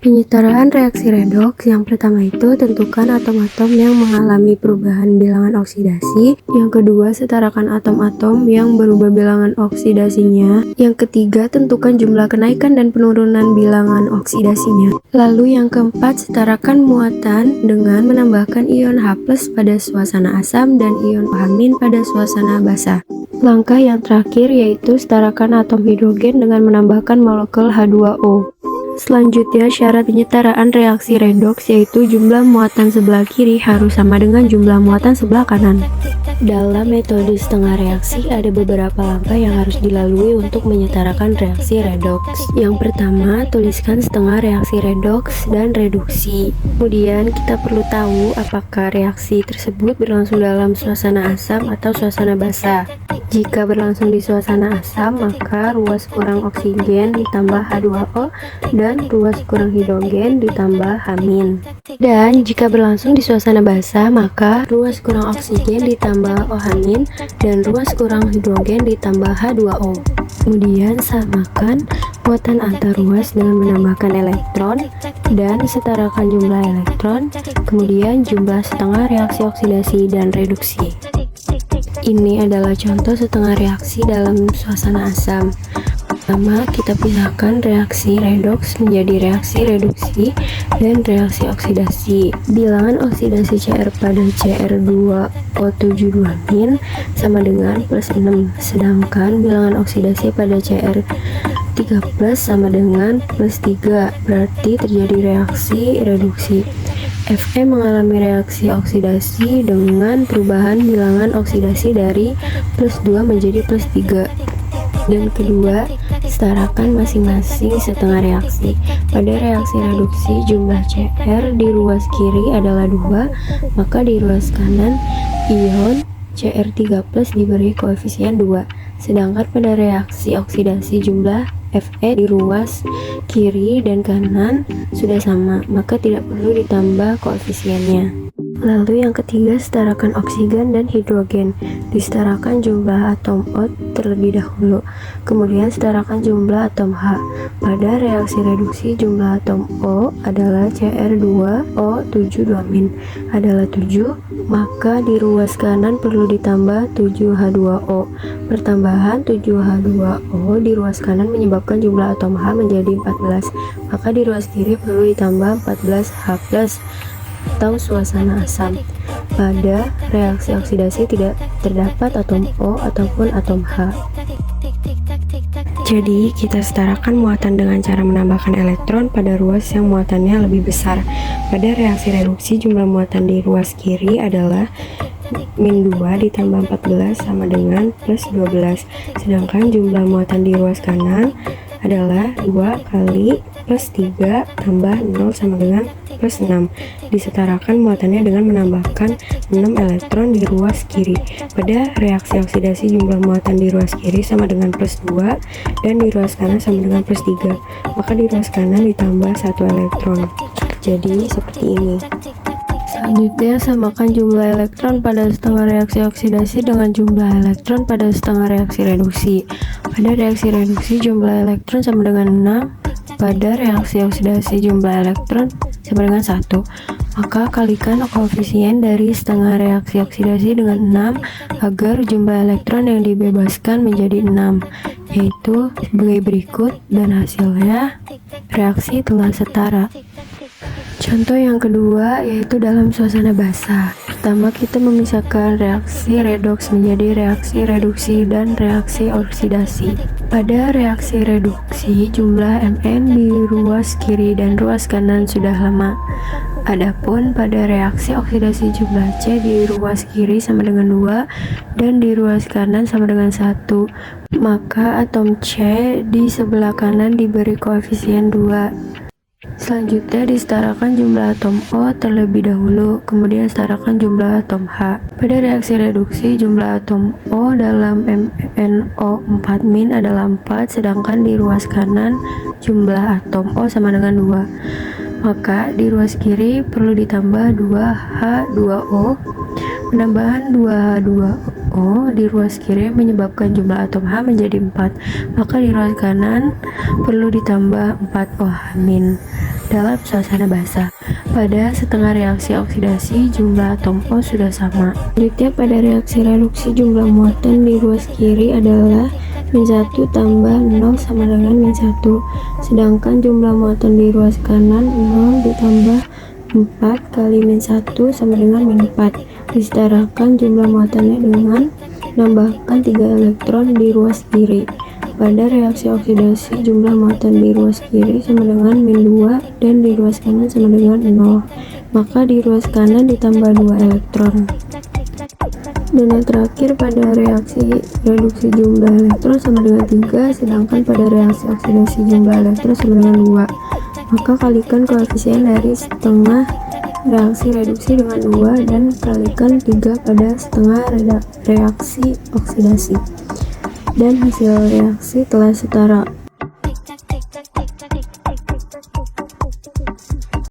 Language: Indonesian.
Penyetaraan reaksi redoks yang pertama itu tentukan atom-atom yang mengalami perubahan bilangan oksidasi. Yang kedua, setarakan atom-atom yang berubah bilangan oksidasinya. Yang ketiga, tentukan jumlah kenaikan dan penurunan bilangan oksidasinya. Lalu yang keempat, setarakan muatan dengan menambahkan ion H+ pada suasana asam dan ion OH- pada suasana basah. Langkah yang terakhir yaitu setarakan atom hidrogen dengan menambahkan molekul H2O. Selanjutnya, syarat penyetaraan reaksi redoks yaitu jumlah muatan sebelah kiri harus sama dengan jumlah muatan sebelah kanan. Dalam metode setengah reaksi, ada beberapa langkah yang harus dilalui untuk menyetarakan reaksi redoks. Yang pertama, tuliskan setengah reaksi redoks dan reduksi. Kemudian, kita perlu tahu apakah reaksi tersebut berlangsung dalam suasana asam atau suasana basah. Jika berlangsung di suasana asam, maka ruas kurang oksigen ditambah H2O dan ruas kurang hidrogen ditambah H-. Dan jika berlangsung di suasana basah, maka ruas kurang oksigen ditambah OH- dan ruas kurang hidrogen ditambah H2O. Kemudian samakan muatan antar ruas dengan menambahkan elektron dan setarakan jumlah elektron, kemudian jumlah setengah reaksi oksidasi dan reduksi. Ini adalah contoh setengah reaksi dalam suasana asam. Pertama, kita pisahkan reaksi redoks menjadi reaksi reduksi dan reaksi oksidasi. Bilangan oksidasi Cr pada Cr2O72- sama dengan plus 6, sedangkan bilangan oksidasi pada Cr3+ sama dengan plus 3, berarti terjadi reaksi reduksi. Fe mengalami reaksi oksidasi dengan perubahan bilangan oksidasi dari plus 2 menjadi plus 3. Dan kedua, setarakan masing-masing setengah reaksi. Pada reaksi reduksi, jumlah Cr di ruas kiri adalah 2, maka di ruas kanan ion Cr3+ diberi koefisien 2. Sedangkan pada reaksi oksidasi, jumlah Fe di ruas kiri dan kanan sudah sama, maka tidak perlu ditambah koefisiennya. Lalu yang ketiga, setarakan oksigen dan hidrogen. Disetarakan jumlah atom O terlebih dahulu, kemudian setarakan jumlah atom H. Pada reaksi reduksi, jumlah atom O adalah Cr2O72- adalah 7, maka di ruas kanan perlu ditambah 7H2O. Pertambahan 7H2O di ruas kanan menyebabkan jumlah atom H menjadi 14, maka di ruas kiri perlu ditambah 14H+ atau suasana asam. Pada reaksi oksidasi tidak terdapat atom O ataupun atom H. Jadi, kita setarakan muatan dengan cara menambahkan elektron pada ruas yang muatannya lebih besar. Pada reaksi reduksi, jumlah muatan di ruas kiri adalah min 2 ditambah 14 sama dengan plus 12. Sedangkan jumlah muatan di ruas kanan adalah 2 kali plus 3 tambah 0 sama dengan plus 6. Disetarakan muatannya dengan menambahkan 6 elektron di ruas kiri. Pada reaksi oksidasi, jumlah muatan di ruas kiri sama dengan plus 2 dan di ruas kanan sama dengan plus 3. Maka di ruas kanan ditambah 1 elektron. Jadi seperti ini. Selanjutnya, samakan jumlah elektron pada setengah reaksi oksidasi dengan jumlah elektron pada setengah reaksi reduksi. Pada reaksi reduksi, jumlah elektron sama dengan 6. Pada reaksi oksidasi, jumlah elektron sama dengan 1. Maka kalikan koefisien dari setengah reaksi oksidasi dengan 6 agar jumlah elektron yang dibebaskan menjadi 6, yaitu sebagai berikut, dan hasilnya reaksi telah setara. Contoh yang kedua yaitu dalam suasana basah. Pertama, kita memisahkan reaksi redoks menjadi reaksi reduksi dan reaksi oksidasi. Pada reaksi reduksi, jumlah Mn di ruas kiri dan ruas kanan sudah lama. Adapun pada reaksi oksidasi, jumlah C di ruas kiri sama dengan 2 dan di ruas kanan sama dengan 1. Maka atom C di sebelah kanan diberi koefisien 2. Selanjutnya, disetarakan jumlah atom O terlebih dahulu, kemudian setarakan jumlah atom H. Pada reaksi reduksi, jumlah atom O dalam MnO4- adalah 4, sedangkan di ruas kanan jumlah atom O sama dengan 2. Maka di ruas kiri perlu ditambah 2H2O. Penambahan 2H2O di ruas kiri menyebabkan jumlah atom H menjadi 4, maka di ruas kanan perlu ditambah 4OH-. dalam suasana basah. Pada setengah reaksi oksidasi, jumlah atom O sudah sama. Selanjutnya, pada reaksi reduksi, jumlah muatan di ruas kiri adalah min 1 tambah 0 sama dengan min 1. Sedangkan jumlah muatan di ruas kanan 0 ditambah 4 kali min 1 sama dengan min 4. Disetarakan jumlah muatannya dengan menambahkan 3 elektron di ruas kiri. Pada reaksi oksidasi, jumlah muatan di ruas kiri sama dengan min 2 dan di ruas kanan sama dengan 0. Maka di ruas kanan ditambah 2 elektron. Dan yang terakhir, pada reaksi reduksi jumlah elektron sama dengan 3, sedangkan pada reaksi oksidasi jumlah elektron sama dengan 2. Maka kalikan koefisien dari setengah reaksi reduksi dengan 2 dan kalikan 3 pada setengah reaksi oksidasi. Dan hasil reaksi telah setara.